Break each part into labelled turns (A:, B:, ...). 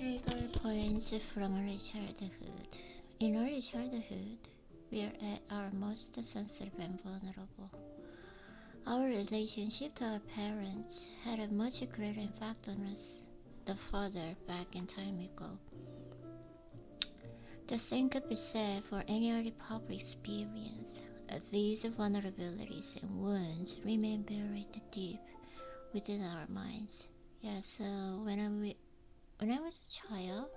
A: trigger points from early childhood. In early childhood, we are at our most sensitive and vulnerable. Our relationship to our parents had a much greater impact on us the further back in time we go. The same could be said for any early public experience. These vulnerabilities and wounds remain buried deep within our minds. Yeah, so when I was a child,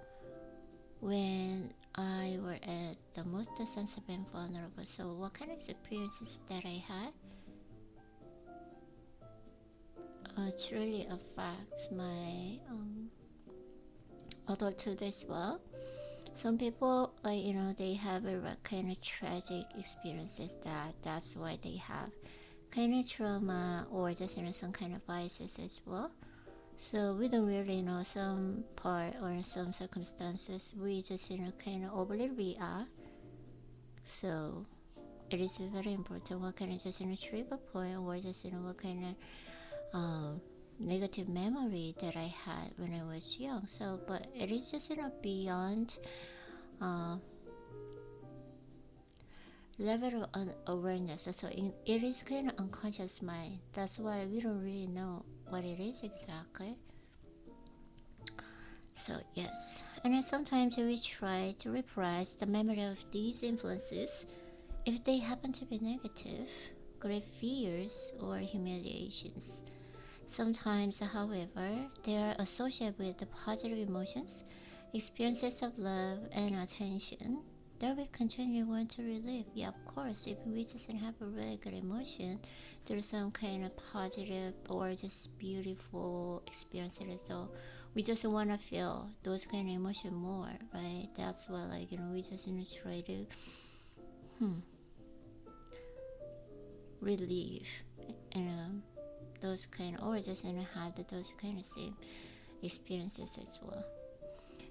A: when I were at the most sensitive and vulnerable, so what kind of experiences that I had truly affects my adulthood as well. Some people, they have a kind of tragic experiences that's why they have kind of trauma or just some kind of vices as well. So we don't really know some part or some circumstances. We just kind of overly react. So it is very important what kind of just trigger point or just what kind of negative memory that I had when I was young. So, but it is just beyond level of awareness. So it is kind of unconscious mind. That's why we don't really know what it is exactly. So yes, and then sometimes we try to repress the memory of these influences if they happen to be negative, great fears or humiliations. Sometimes, however, they are associated with the positive emotions, experiences of love and attention that we continually want to relive. Yeah, of course, if we just have a really good emotion through some kind of positive or just beautiful experiences, so we just want to feel those kind of emotion more, right? That's why, we just try to relieve and those kind of, or just have those kind of same experiences as well.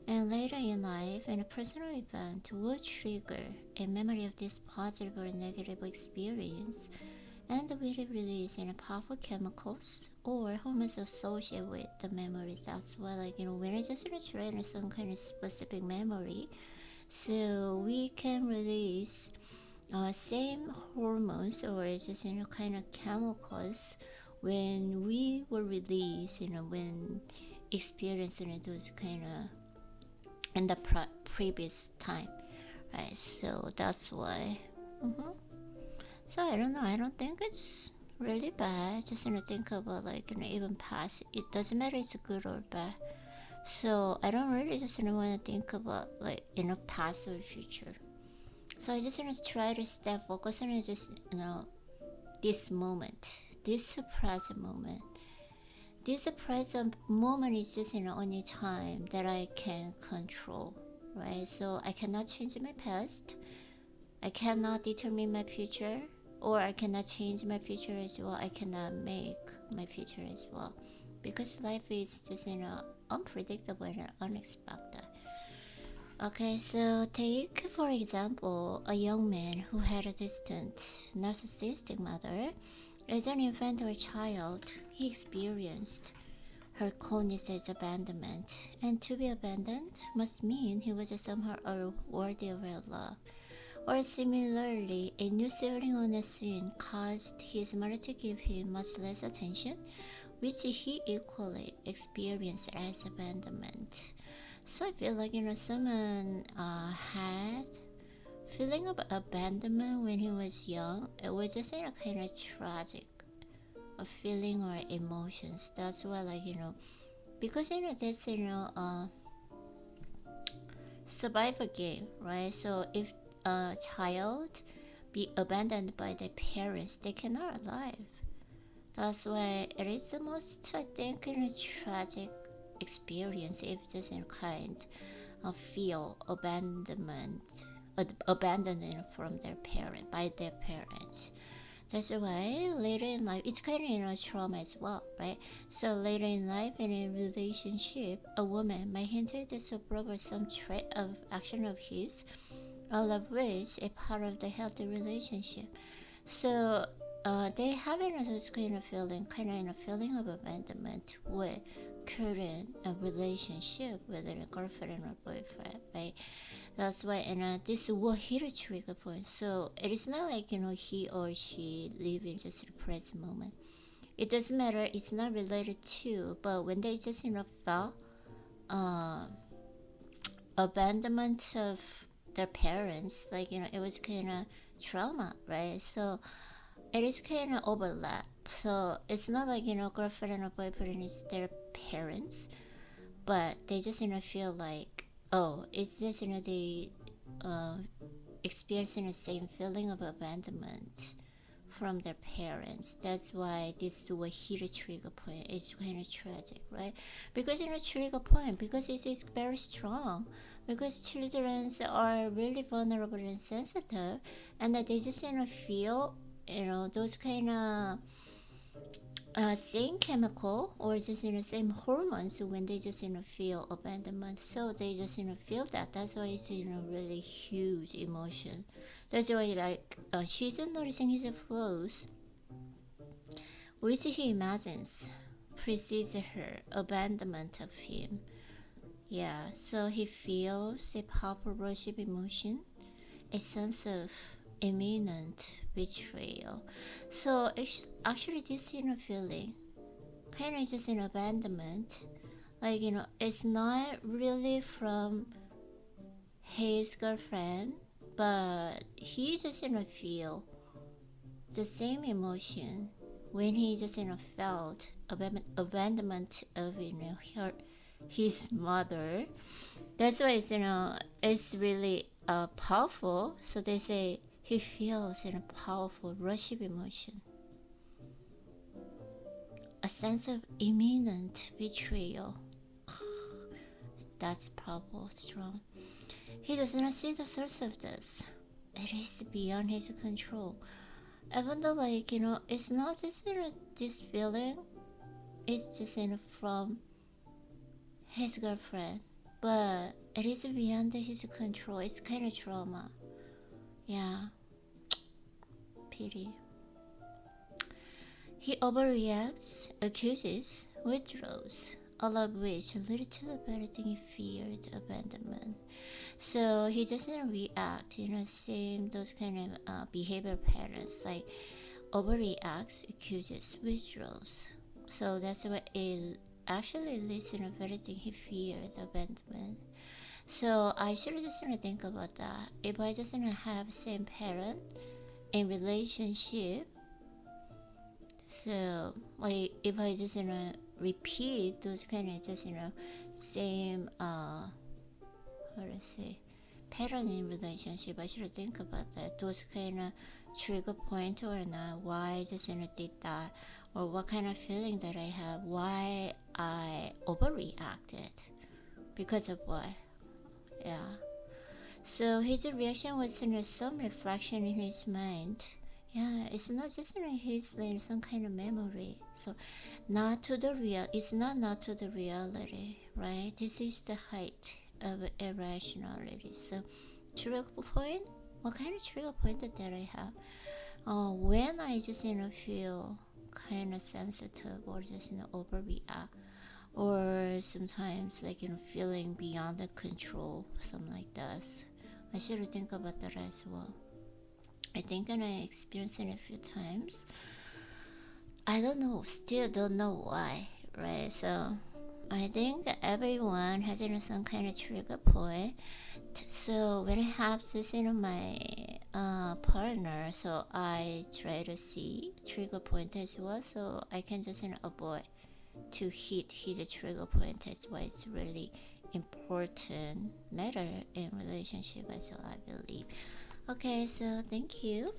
A: And later in life, a personal event will trigger a memory of this positive or negative experience, and will release powerful chemicals or hormones associated with the memories. That's why, when I just try some kind of specific memory, so we can release same hormones or just kind of chemicals when we were released, when experiencing those kind of in the previous time, right? So that's why. So I don't know. I don't think it's really bad. Just think about even past. It doesn't matter it's good or bad. So I don't really just want to think about past or future. So I just try to stay focused on just this moment, this present moment. This present moment is just only time that I can control, right? So I cannot change my past, I cannot determine my future, or I cannot change my future as well. I cannot make my future as well, because life is just unpredictable and unexpected. Okay, so take for example a young man who had a distant narcissistic mother. As an infant or child, he experienced her coldness as abandonment, and to be abandoned must mean he was somehow unworthy of her love. Or similarly, a new sibling on the scene caused his mother to give him much less attention, which he equally experienced as abandonment. So I feel like someone had feeling of abandonment when he was young. It was just kind of tragic a feeling or emotions. That's why because that's survival game, right? So if a child be abandoned by their parents, they cannot alive. That's why it is the most, I think, tragic experience if just kind of feel abandonment from their parent by their parents. That's why later in life it's kind of trauma as well, right? So later in life in a relationship, a woman might hinder this or some trait of action of his, all of which a part of the healthy relationship. So they have those kind of feeling of abandonment current relationship, whether a girlfriend or boyfriend, right? That's why, and this will hit a trigger point. So it is not like he or she live in just the present moment. It doesn't matter. It's not related to, but when they just felt abandonment of their parents, like it was kind of trauma, right? So it is kind of overlap. So it's not like girlfriend or boyfriend is their parents, but they just feel like, oh, it's just they experiencing the same feeling of abandonment from their parents. That's why this will hit a trigger point. It's kind of tragic, right? Because trigger point, because it is very strong, because children are really vulnerable and sensitive, and that they just feel those kind of same chemical or just same hormones when they just feel abandonment. So they just feel that. That's why it's really huge emotion. That's why like she's noticing his flaws, which he imagines precedes her abandonment of him. Yeah, so he feels a powerful rush of emotion, a sense of imminent betrayal. So it's actually this feeling kind of just an abandonment, like it's not really from his girlfriend, but he just feel the same emotion when he just felt abandonment of his mother. That's why it's really powerful. So they say he feels a powerful rush of emotion, a sense of imminent betrayal. That's powerful, strong. He does not see the source of this. It is beyond his control. Even though, like, it's not just this feeling, it's just from his girlfriend, but it is beyond his control. It's kind of trauma. Yeah. Pity. He overreacts, accuses, withdraws, all of which lead to a better thing, feared abandonment. So he doesn't react, same those kind of behavior patterns, like overreacts, accuses, withdraws. So that's what it actually leads to a very thing he feared abandonment. So I should just think about that. If I just have same pattern in relationship, so like if I just repeat those kind of just same how to say pattern in relationship, I should think about that. Those kind of trigger point or not, why I just did that, or what kind of feeling that I have, why I overreacted, because of what. Yeah. So his reaction was some reflection in his mind. Yeah, it's not just his some kind of memory. So not to the real. It's not to the reality, right? This is the height of irrationality. So trigger point. What kind of trigger point that I have? When I just feel kind of sensitive or just overreact, or sometimes like feeling beyond the control, something like that. I should think about that as well. I think I experienced it a few times. I don't know, still don't know why, right? So I think everyone has some kind of trigger point. So when I have this my partner, so I try to see trigger point as well, so I can just avoid to hit his trigger point. That's why it's really important matter in relationship as well, I believe. Okay, so thank you.